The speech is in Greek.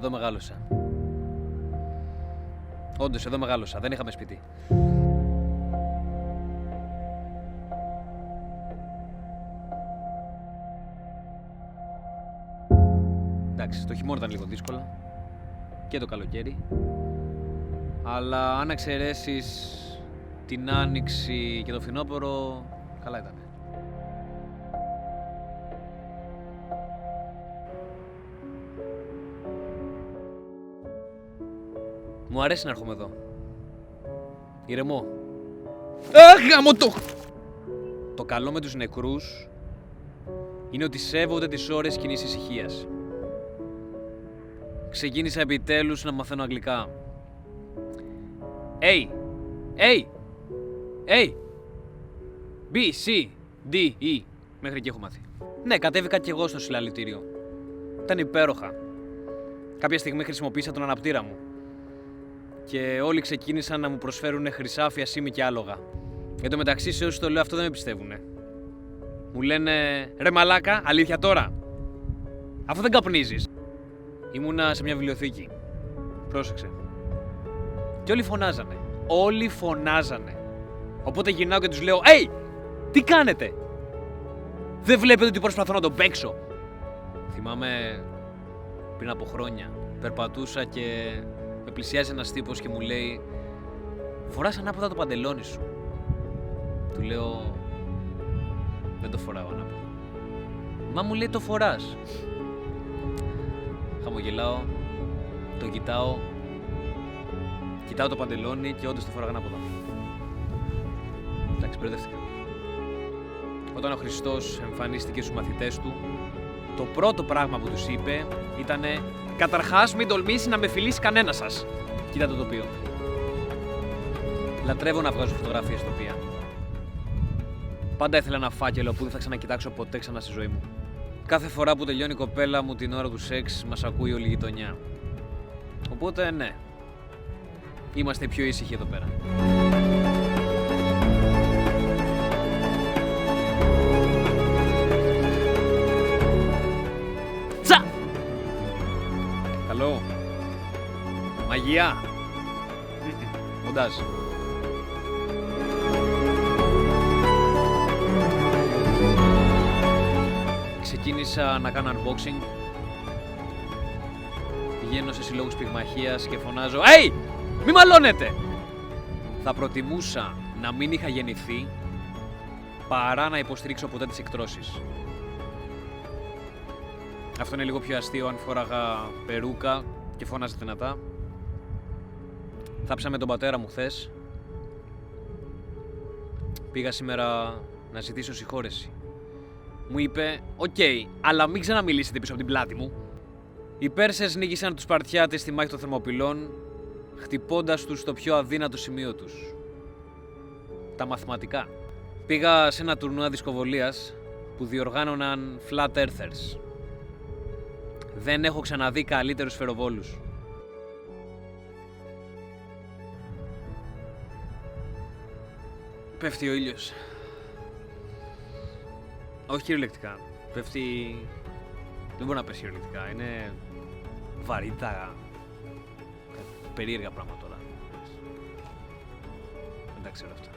Εδώ μεγάλωσα. Όντως, εδώ μεγάλωσα. Δεν είχαμε σπίτι. Εντάξει, το χειμώνα ήταν λίγο δύσκολα. Και το καλοκαίρι. Αλλά αν εξαιρέσεις την άνοιξη και το φθινόπωρο, καλά ήταν. Μου αρέσει να έρχομαι εδώ. Ηρεμό. Γάμο το! Το καλό με τους νεκρούς είναι ότι σέβονται τις ώρες κοινής ησυχίας. Ξεκίνησα επιτέλους να μαθαίνω αγγλικά. A, A, A, B, C, D, E. Μέχρι εκεί έχω μάθει. Ναι, κατέβηκα κι εγώ στο συλλαλητήριο. Ήταν υπέροχα. Κάποια στιγμή χρησιμοποίησα τον αναπτήρα μου. Και όλοι ξεκίνησαν να μου προσφέρουν χρυσάφια, σήμη και άλογα. Εν τω μεταξύ, σε όσους το λέω αυτό δεν με πιστεύουνε. Μου λένε ρε μαλάκα, αλήθεια τώρα. Αφού δεν καπνίζεις. Ήμουνα σε μια βιβλιοθήκη. Πρόσεξε. Και όλοι φωνάζανε. Όλοι φωνάζανε. Οπότε γυρνάω και τους λέω «Hey! Τι κάνετε! Δεν βλέπετε ότι προσπαθώ να τον παίξω!» Θυμάμαι πριν από χρόνια. Περπατούσα και με πλησιάζει ένας τύπος και μου λέει «Φοράς ανάποδα το παντελόνι σου». Του λέω «Δεν το φοράω ανάποδα». «Μα», μου λέει, «το φοράς». Χαμογελάω, το κοιτάω το παντελόνι και όντως το φοράγα ανάποδα. Εντάξει, μπερδεύτηκα. Όταν ο Χριστός εμφανίστηκε στους μαθητές του, το πρώτο πράγμα που τους είπε ήτανε «Καταρχάς μην τολμήσει να με φιλήσει κανένας σας». Κοίτα το τοπίο. Λατρεύω να βγάζω φωτογραφίες τοπία. Πάντα ήθελα ένα φάκελο που δεν θα ξανακοιτάξω ποτέ ξανά στη ζωή μου. Κάθε φορά που τελειώνει η κοπέλα μου την ώρα του σεξ, μας ακούει όλη η γειτονιά. Οπότε ναι, είμαστε πιο ήσυχοι εδώ πέρα. Τσα! Καλό. Μαγεία. Μοντάζ. Ξεκίνησα να κάνω unboxing. Πηγαίνω σε συλλόγους πυγμαχίας και φωνάζω «Hey! Μη μαλώνετε!» Θα προτιμούσα να μην είχα γεννηθεί παρά να υποστηρίξω ποτέ τις εκτρώσεις. Αυτό είναι λίγο πιο αστείο αν φόραγα περούκα και φώναζε δυνατά. Θάψα με τον πατέρα μου χθες. Πήγα σήμερα να ζητήσω συγχώρεση. Μου είπε «Οκ, αλλά μην ξαναμιλήσετε πίσω από την πλάτη μου». Οι Πέρσες νίκησαν τους Σπαρτιάτες στη μάχη των Θερμοπυλών, χτυπώντας τους στο πιο αδύνατο σημείο τους. Τα μαθηματικά. Πήγα σε ένα τουρνουά δισκοβολίας που διοργάνωναν Flat Earthers. Δεν έχω ξαναδεί καλύτερους σφαιροβόλους. Πέφτει ο ήλιος. Όχι κυριολεκτικά. Πέφτει... Δεν μπορεί να πέσει κυριολεκτικά. Είναι βαρύτητα. Περίεργα πράγματα τώρα. Δεν τα ξέρω αυτά.